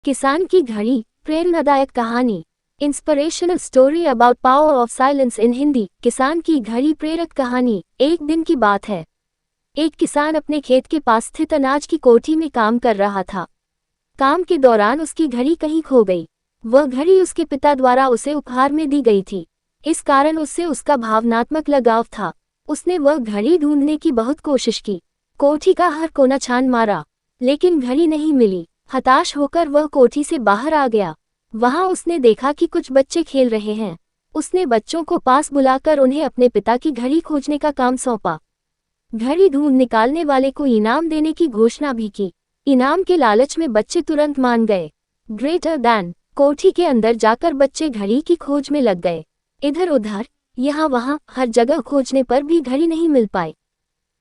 किसान की घड़ी, प्रेरणादायक कहानी। Inspirational story about power of silence इन हिंदी। किसान की घड़ी प्रेरक कहानी। एक दिन की बात है। एक किसान अपने खेत के पास स्थित अनाज की कोठी में काम कर रहा था। काम के दौरान उसकी घड़ी कहीं खो गई। वह घड़ी उसके पिता द्वारा उसे उपहार में दी गई थी। इस कारण उससे उसका भावनात्मक लगाव था। उसने वह घड़ी ढूंढने की बहुत कोशिश की। कोठी का हर कोना छान मारा, लेकिन घड़ी नहीं मिली। हताश होकर वह कोठी से बाहर आ गया। वहां उसने देखा कि कुछ बच्चे खेल रहे हैं। उसने बच्चों को पास बुलाकर उन्हें अपने पिता की घड़ी खोजने का काम सौंपा। घड़ी ढूंढ निकालने वाले को इनाम देने की घोषणा भी की। इनाम के लालच में बच्चे तुरंत मान गए। ग्रेटर दैन कोठी के अंदर जाकर बच्चे घड़ी की खोज में लग गए। इधर उधर, यहाँ वहाँ, हर जगह खोजने पर भी घड़ी नहीं मिल पाई।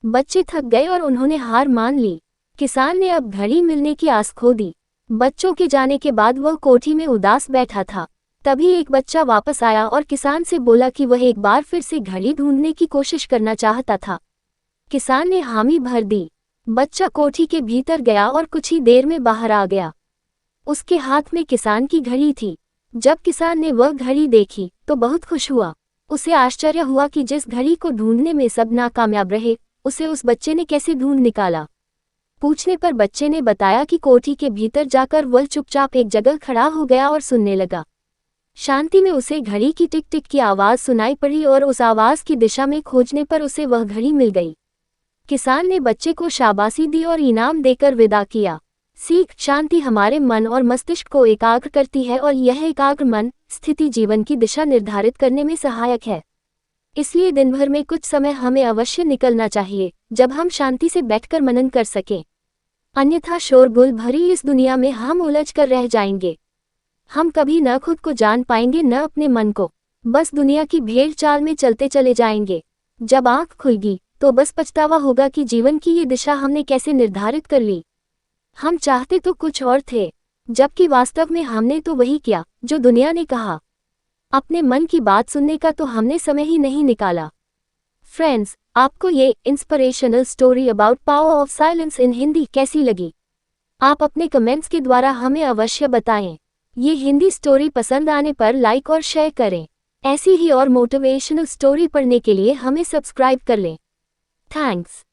बच्चे थक गए और उन्होंने हार मान ली। किसान ने अब घड़ी मिलने की आस खो दी। बच्चों के जाने के बाद वह कोठी में उदास बैठा था। तभी एक बच्चा वापस आया और किसान से बोला कि वह एक बार फिर से घड़ी ढूंढने की कोशिश करना चाहता था। किसान ने हामी भर दी। बच्चा कोठी के भीतर गया और कुछ ही देर में बाहर आ गया। उसके हाथ में किसान की घड़ी थी। जब किसान ने वह घड़ी देखी तो बहुत खुश हुआ। उसे आश्चर्य हुआ कि जिस घड़ी को ढूंढने में सब नाकामयाब रहे, उसे उस बच्चे ने कैसे ढूंढ निकाला। पूछने पर बच्चे ने बताया कि कोठी के भीतर जाकर वह चुपचाप एक जगह खड़ा हो गया और सुनने लगा। शांति में उसे घड़ी की टिक टिक की आवाज सुनाई पड़ी और उस आवाज की दिशा में खोजने पर उसे वह घड़ी मिल गई। किसान ने बच्चे को शाबाशी दी और इनाम देकर विदा किया। सीख: शांति हमारे मन और मस्तिष्क को एकाग्र करती है और यह एकाग्र मन स्थिति जीवन की दिशा निर्धारित करने में सहायक है। इसलिए दिन भर में कुछ समय हमें अवश्य निकलना चाहिए, जब हम शांति से बैठकर मनन कर सकें। अन्यथा शोरगुल भरी इस दुनिया में हम उलझ कर रह जाएंगे। हम कभी न खुद को जान पाएंगे, न अपने मन को। बस दुनिया की भेड़ चाल में चलते चले जाएंगे। जब आंख खुलेगी तो बस पछतावा होगा कि जीवन की ये दिशा हमने कैसे निर्धारित कर ली। हम चाहते तो कुछ और थे, जबकि वास्तव में हमने तो वही किया जो दुनिया ने कहा। अपने मन की बात सुनने का तो हमने समय ही नहीं निकाला। फ्रेंड्स, आपको ये inspirational story about power of silence इन हिंदी कैसी लगी? आप अपने कमेंट्स के द्वारा हमें अवश्य बताएं। ये हिंदी स्टोरी पसंद आने पर लाइक और शेयर करें। ऐसी ही और मोटिवेशनल स्टोरी पढ़ने के लिए हमें सब्सक्राइब कर लें। थैंक्स।